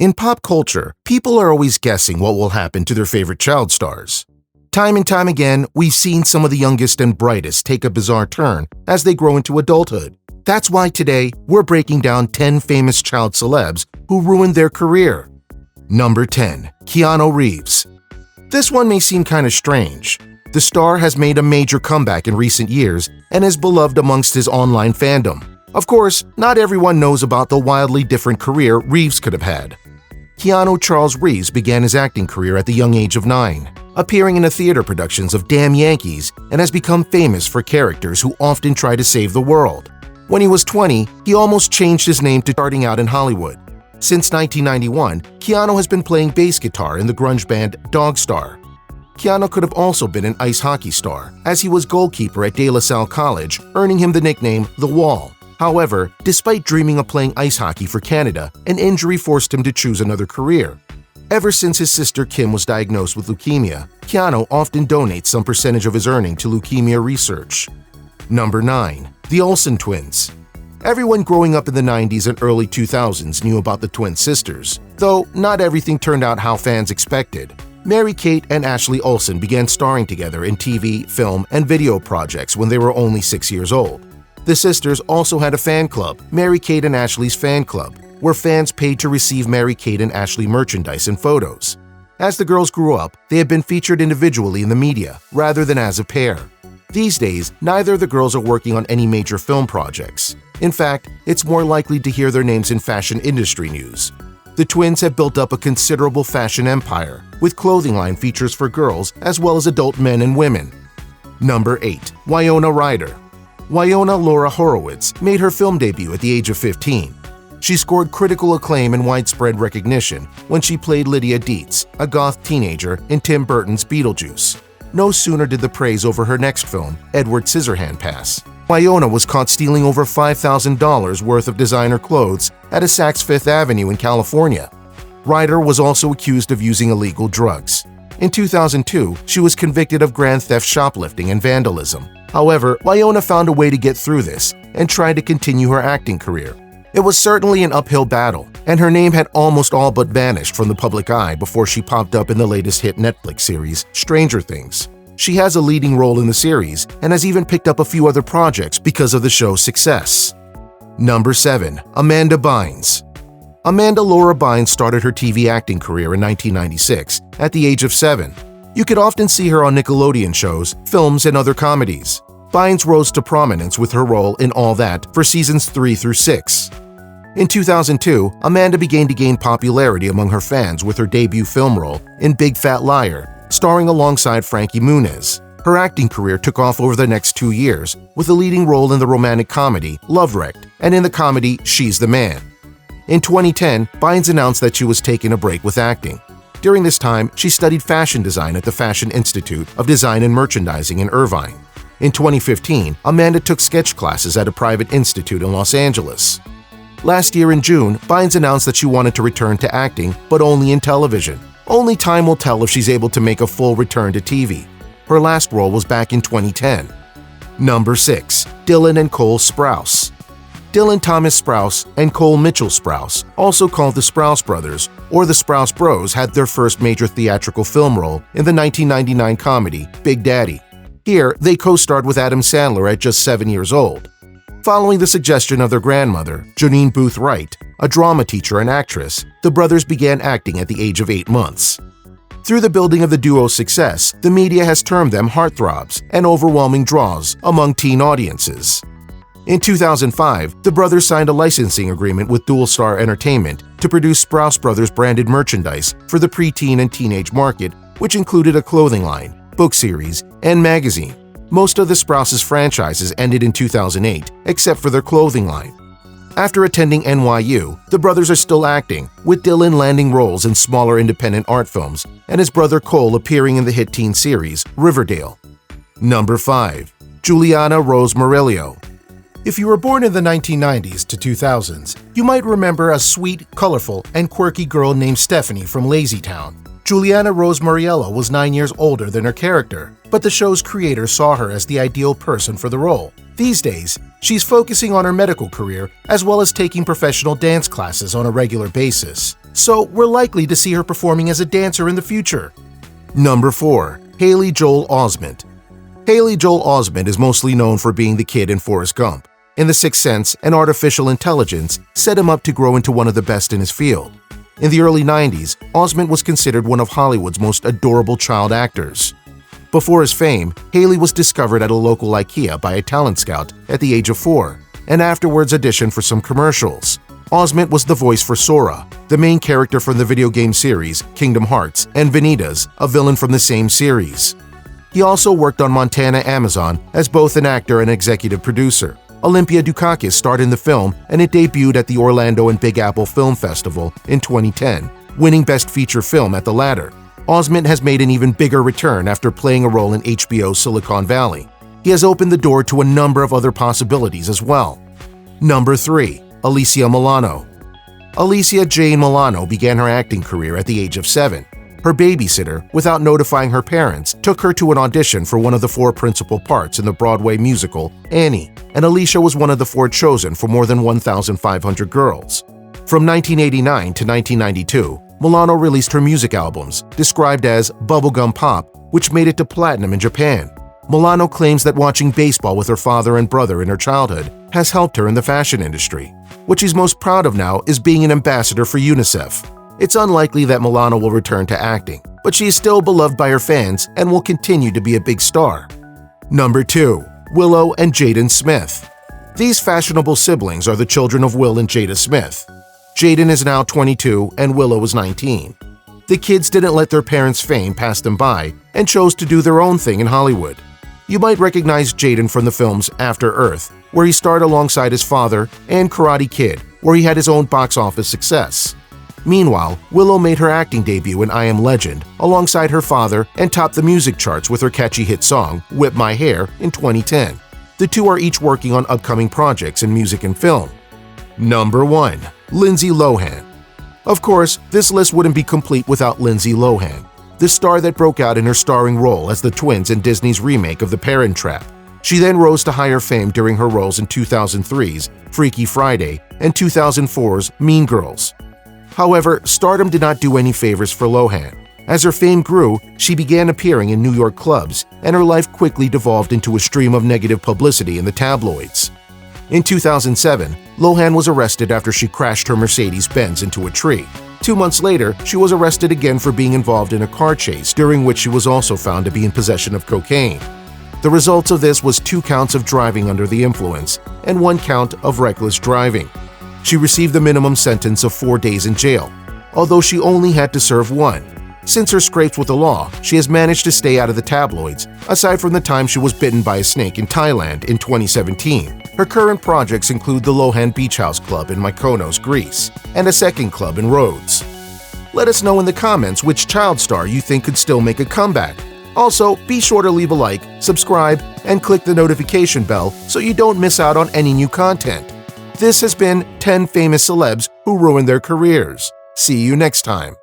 In pop culture, people are always guessing what will happen to their favorite child stars. Time and time again, we've seen some of the youngest and brightest take a bizarre turn as they grow into adulthood. That's why today, we're breaking down 10 famous child celebs who ruined their career. Number 10. Keanu Reeves. This one may seem kind of strange. The star has made a major comeback in recent years and is beloved amongst his online fandom. Of course, not everyone knows about the wildly different career Reeves could have had. Keanu Charles Reeves began his acting career at the young age of 9, appearing in the theater productions of Damn Yankees, and has become famous for characters who often try to save the world. When he was 20, he almost changed his name to starting out in Hollywood. Since 1991, Keanu has been playing bass guitar in the grunge band Dog Star. Keanu could have also been an ice hockey star, as he was goalkeeper at De La Salle College, earning him the nickname The Wall. However, despite dreaming of playing ice hockey for Canada, an injury forced him to choose another career. Ever since his sister Kim was diagnosed with leukemia, Keanu often donates some percentage of his earning to leukemia research. Number 9. The Olsen Twins. Everyone growing up in the 90s and early 2000s knew about the twin sisters, though not everything turned out how fans expected. Mary-Kate and Ashley Olsen began starring together in TV, film, and video projects when they were only 6 years old. The sisters also had a fan club, Mary-Kate and Ashley's Fan Club, where fans paid to receive Mary-Kate and Ashley merchandise and photos. As the girls grew up, they have been featured individually in the media, rather than as a pair. These days, neither of the girls are working on any major film projects. In fact, it's more likely to hear their names in fashion industry news. The twins have built up a considerable fashion empire, with clothing line features for girls as well as adult men and women. Number 8. Winona Ryder. Winona Laura Horowitz made her film debut at the age of 15. She scored critical acclaim and widespread recognition when she played Lydia Dietz, a goth teenager in Tim Burton's Beetlejuice. No sooner did the praise over her next film, Edward Scissorhand, pass. Winona was caught stealing over $5,000 worth of designer clothes at a Saks Fifth Avenue in California. Ryder was also accused of using illegal drugs. In 2002, she was convicted of grand theft shoplifting and vandalism. However, Winona found a way to get through this and tried to continue her acting career. It was certainly an uphill battle, and her name had almost all but vanished from the public eye before she popped up in the latest hit Netflix series, Stranger Things. She has a leading role in the series and has even picked up a few other projects because of the show's success. Number 7. Amanda Bynes. Amanda Laura Bynes started her TV acting career in 1996 at the age of 7. You could often see her on Nickelodeon shows, films, and other comedies. Bynes rose to prominence with her role in All That for seasons 3 through 6. In 2002, Amanda began to gain popularity among her fans with her debut film role in Big Fat Liar, starring alongside Frankie Muniz. Her acting career took off over the next 2 years, with a leading role in the romantic comedy Love Wrecked and in the comedy She's the Man. In 2010, Bynes announced that she was taking a break with acting. During this time, she studied fashion design at the Fashion Institute of Design and Merchandising in Irvine. In 2015, Amanda took sketch classes at a private institute in Los Angeles. Last year in June, Bynes announced that she wanted to return to acting, but only in television. Only time will tell if she's able to make a full return to TV. Her last role was back in 2010. Number 6. Dylan and Cole Sprouse. Dylan Thomas Sprouse and Cole Mitchell Sprouse, also called the Sprouse Brothers or the Sprouse Bros, had their first major theatrical film role in the 1999 comedy Big Daddy. Here, they co-starred with Adam Sandler at just 7 years old. Following the suggestion of their grandmother, Janine Booth Wright, a drama teacher and actress, the brothers began acting at the age of 8 months. Through the building of the duo's success, the media has termed them heartthrobs and overwhelming draws among teen audiences. In 2005, the brothers signed a licensing agreement with Dual Star Entertainment to produce Sprouse Brothers branded merchandise for the preteen and teenage market, which included a clothing line, book series, and magazine. Most of the Sprouse's franchises ended in 2008, except for their clothing line. After attending NYU, the brothers are still acting, with Dylan landing roles in smaller independent art films and his brother Cole appearing in the hit teen series Riverdale. Number 5. Juliana Rose Murillo. If you were born in the 1990s to 2000s, you might remember a sweet, colorful, and quirky girl named Stephanie from LazyTown. Juliana Rose Murillo was 9 years older than her character, but the show's creator saw her as the ideal person for the role. These days, she's focusing on her medical career as well as taking professional dance classes on a regular basis. so we're likely to see her performing as a dancer in the future. Number 4. Haley Joel Osment. Haley Joel Osment is mostly known for being the kid in Forrest Gump. In The Sixth Sense and artificial intelligence set him up to grow into one of the best in his field. In the early 90s, Osment was considered one of Hollywood's most adorable child actors. Before his fame, Haley was discovered at a local IKEA by a talent scout at the age of 4, and afterwards auditioned for some commercials. Osment was the voice for Sora, the main character from the video game series Kingdom Hearts, and Vanitas, a villain from the same series. He also worked on Montana Amazon as both an actor and executive producer. Olympia Dukakis starred in the film, and it debuted at the Orlando and Big Apple Film Festival in 2010, winning Best Feature Film at the latter. Osment has made an even bigger return after playing a role in HBO's Silicon Valley. He has opened the door to a number of other possibilities as well. Number 3. Alicia Milano. Alicia Jane Milano began her acting career at the age of 7. Her babysitter, without notifying her parents, took her to an audition for one of the 4 principal parts in the Broadway musical Annie, and Alicia was one of the 4 chosen for more than 1,500 girls. From 1989 to 1992, Milano released her music albums, described as bubblegum pop, which made it to platinum in Japan. Milano claims that watching baseball with her father and brother in her childhood has helped her in the fashion industry. What she's most proud of now is being an ambassador for UNICEF. It's unlikely that Milano will return to acting, but she is still beloved by her fans and will continue to be a big star. Number 2. Willow and Jaden Smith. These fashionable siblings are the children of Will and Jada Smith. Jaden is now 22 and Willow is 19. The kids didn't let their parents' fame pass them by and chose to do their own thing in Hollywood. You might recognize Jaden from the films After Earth, where he starred alongside his father, and Karate Kid, where he had his own box office success. Meanwhile, Willow made her acting debut in I Am Legend alongside her father and topped the music charts with her catchy hit song, Whip My Hair, in 2010. The two are each working on upcoming projects in music and film. Number 1. Lindsay Lohan. Of course, this list wouldn't be complete without Lindsay Lohan, the star that broke out in her starring role as the twins in Disney's remake of The Parent Trap. She then rose to higher fame during her roles in 2003's Freaky Friday and 2004's Mean Girls. However, stardom did not do any favors for Lohan. As her fame grew, she began appearing in New York clubs, and her life quickly devolved into a stream of negative publicity in the tabloids. In 2007, Lohan was arrested after she crashed her Mercedes-Benz into a tree. 2 months later, she was arrested again for being involved in a car chase, during which she was also found to be in possession of cocaine. The results of this was 2 counts of driving under the influence and 1 count of reckless driving. She received the minimum sentence of 4 days in jail, although she only had to serve 1. Since her scrapes with the law, she has managed to stay out of the tabloids, aside from the time she was bitten by a snake in Thailand in 2017. Her current projects include the Lohan Beach House Club in Mykonos, Greece, and a second club in Rhodes. Let us know in the comments which child star you think could still make a comeback. Also, be sure to leave a like, subscribe, and click the notification bell so you don't miss out on any new content. This has been 10 famous celebs who ruined their careers. See you next time.